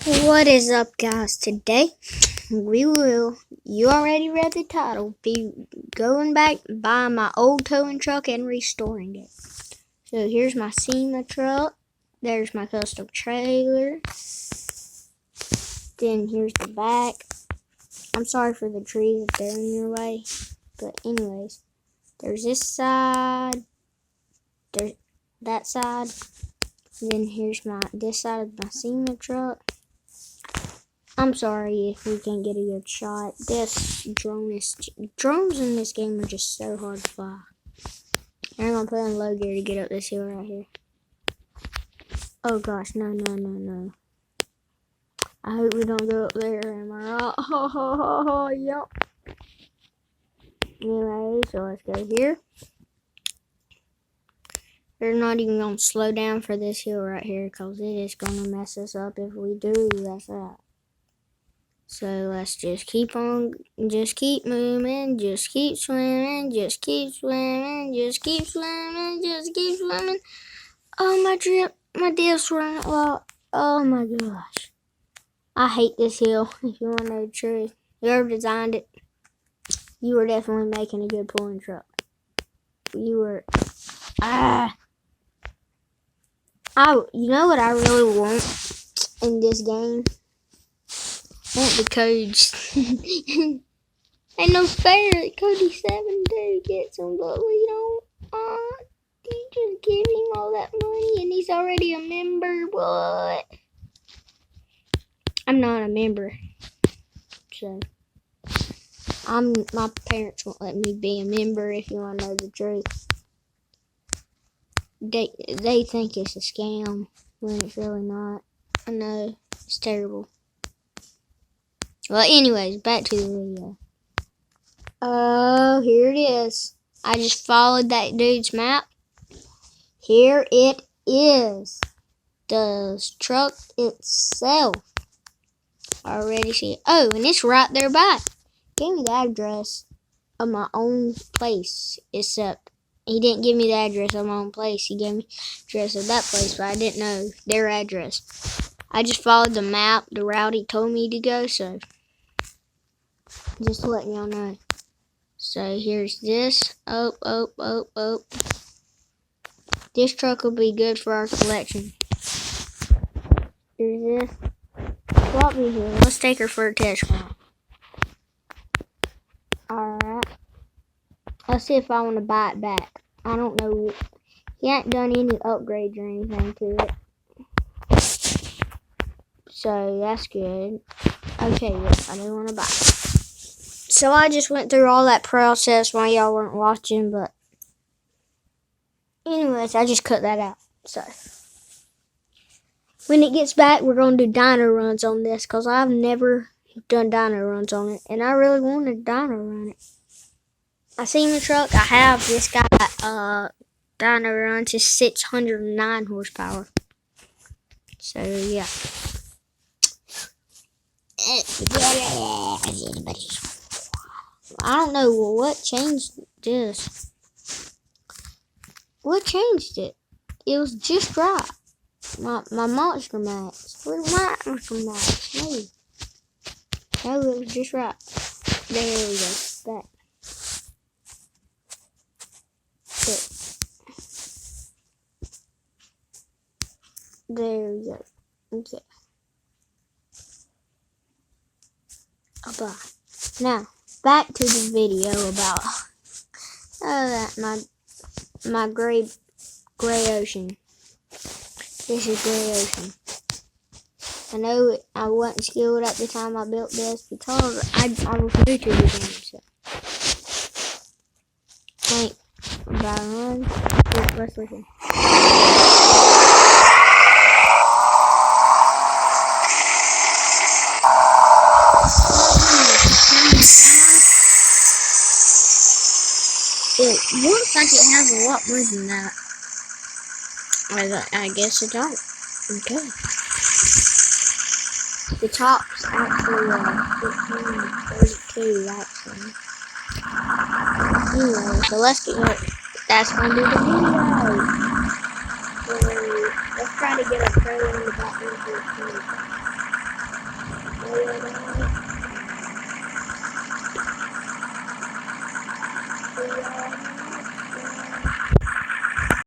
What is up, guys? Today we will, you already read the title, be going back by my old towing truck and restoring it. So here's my SEMA truck. There's my custom trailer. Then here's the back. I'm sorry for the trees if they're in your way. But anyways, there's this side. There's that side. Then here's this side of my SEMA truck. I'm sorry if we can't get a good shot. Drones in this game are just so hard to fly. And I'm gonna put in low gear to get up this hill right here. Oh gosh, no. I hope we don't go up there, am I right? Oh, yep. Anyway, so let's go here. We're not even gonna slow down for this hill right here because it is gonna mess us up if we do. That's that. So let's just keep on, just keep moving, just keep swimming, just keep swimming, just keep swimming, just keep swimming. Oh, my dip's running out. Oh my gosh. I hate this hill, if you want to know the truth. Whoever designed it, you were definitely making a good pulling truck. You were, you know what I really want in this game? I want the codes. Ain't no fair that Cody 7 gets them, but we don't. You just give him all that money and he's already a member. What? I'm not a member, so my parents won't let me be a member. If you want to know the truth, they think it's a scam when it's really not. I know it's terrible. Well, anyways, back to the video. Oh, here it is. I just followed that dude's map. Here it is. The truck itself. I already see it. Oh, and it's right there by. Gave me the address of my own place. Except he didn't give me the address of my own place. He gave me the address of that place, but I didn't know their address. I just followed the map, the route he told me to go, so just letting y'all know. So here's this. Oh. This truck will be good for our collection. Here's this. Swap me here. Let's take her for a test ride. Alright. Let's see if I want to buy it back. I don't know. He ain't done any upgrades or anything to it. So that's good. Okay, yes, I do want to buy it. So I just went through all that process while y'all weren't watching, but anyways, I just cut that out. So when it gets back, we're going to do dyno runs on this because I've never done dyno runs on it, and I really want to dyno run it. I seen the truck. I have this guy dyno runs is 609 horsepower. So yeah. I don't know what changed this. What changed it? It was just right. My Monster Max. Where's my Monster Max? No, it was just right. There we go. Back. There we go. Okay. Bye. Now, back to the video about my gray ocean. This is gray ocean. I know I wasn't skilled at the time I built this because I was new to the game. So, wait, run. Let's listen. It looks like it has a lot more than that. I guess it don't. Okay. The top's actually 1532 actually. Anyway, so let's get it. That's gonna be the video. So let's try to get a pro in the back.